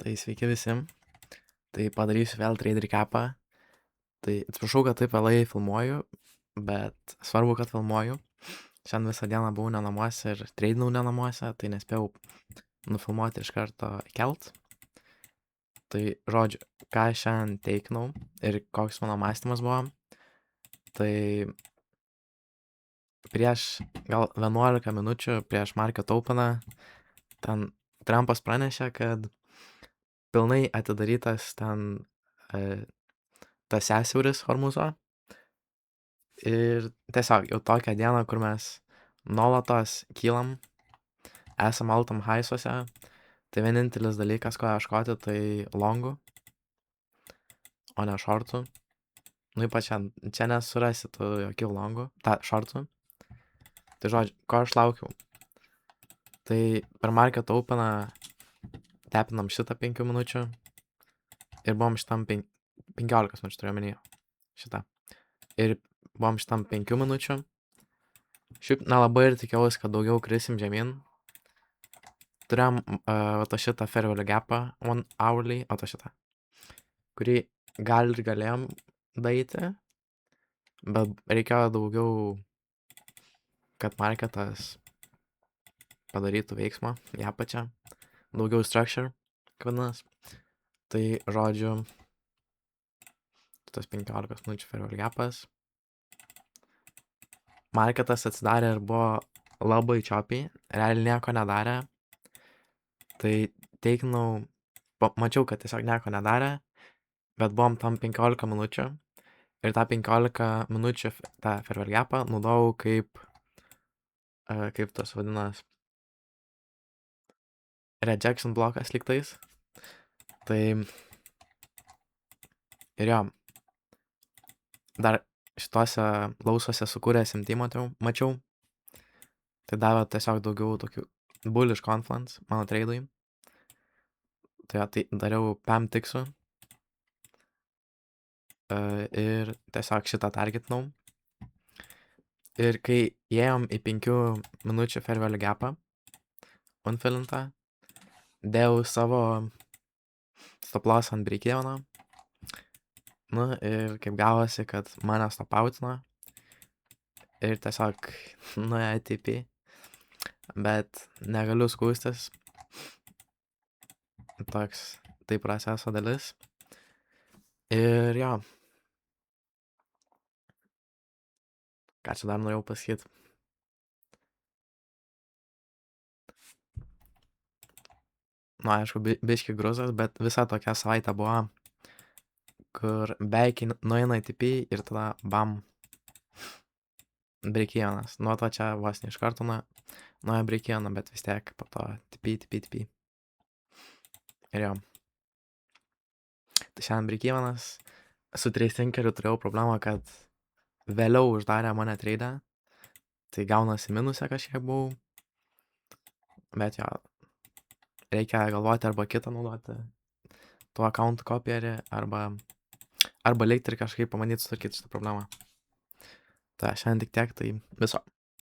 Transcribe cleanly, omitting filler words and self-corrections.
Tai sveiki visi. Tai padarysiu vėl trade recapą. Tai atsiprašau, kad taip vėlai filmuoju, bet svarbu, kad filmuoju. Šiandien visą dieną buvau ne namuose ir tradeinau ne namuose, tai nespėjau nufilmuoti iš karto kelt. Tai žodžiu, ką šiandien teikinau ir koks mano mąstymas buvo. Tai prieš gal 11 minučių prieš market openą ten Trumpas pranešė, kad pilnai atidarytas ten tas sąsiauris Hormuzo. Ir tiesiog jau tokią dieną, kur mes nuolatos kylam, esam all-time high'suose, tai vienintelis dalykas, ko ieškoti, tai longų, o ne shortų. Nu, ypač čia nesurasi tu jokių longų, shortų. Tai žodžiu, ko aš laukiau. Tai per market openą tepinam šitą 5 minučių ir buvom šitam 15 minučių turiu omenyje. Šitą. Ir buvom šitam 5 minučių. Šiaip nelabai ir tikėjausi, kad daugiau krisim žemyn. Turėjom va šitą fair value gapą, 1 hourly, o šitą, kurį gal ir galėjom daryti, bet reikėjo daugiau, kad marketas padarytų veiksmą į apačią, daugiau structure, vadinas. Tai žodžiu, tas 15 minučių fair value gapas. Marketas atsidarė ir buvo labai choppy, realiai nieko nedarė. Tai teikinau, mačiau, kad tiesiog nieko nedarė, bet buvom tam 15 minučių ir tą 15 minučių tą fair value gapą naudojau kaip tas vadinas, rejection blokas lygtais. Tai ir jo, dar šitose lausuose sukūrė SMT mačiau. Tai davė tiesiog daugiau tokių bullish confluence mano trade'ui. Tai tai dariau PAM tiksų. Ir tiesiog šitą targetinau. Ir kai įėjom į 5 minučių fair value gapą, unfillintą, dėjau savo stop loss ant break-eveno. Nu ir kaip gavosi, kad mane stopautino. Ir tiesiog nuėjo ATP. Bet negaliu skųstis. Toks tai proceso dalis. Ir jo. Ką čia dar norėjau pasakyti. Nu, aišku, biški gruzas, bet visa tokia savaitė buvo, kur beveik nueina ATP ir tada bam. Break-evenas. Nuo to čia vos ne iš karto nuėjo break-eveną, bet vis tiek po to TP. Ir jo. Tai šiandien break-evenas. Su Tracetinkeriu turėjau problemą, kad vėliau uždarė mane trade'ą. Tai gaunasi minusę kažkiek buvau. Bet jo. Reikia galvoti arba kitą naudoti. Tuo account kopierį arba likti ir kažkaip pamanyti sutvarkyti šitą problemą. Tai šiandien tik tiek, tai viso.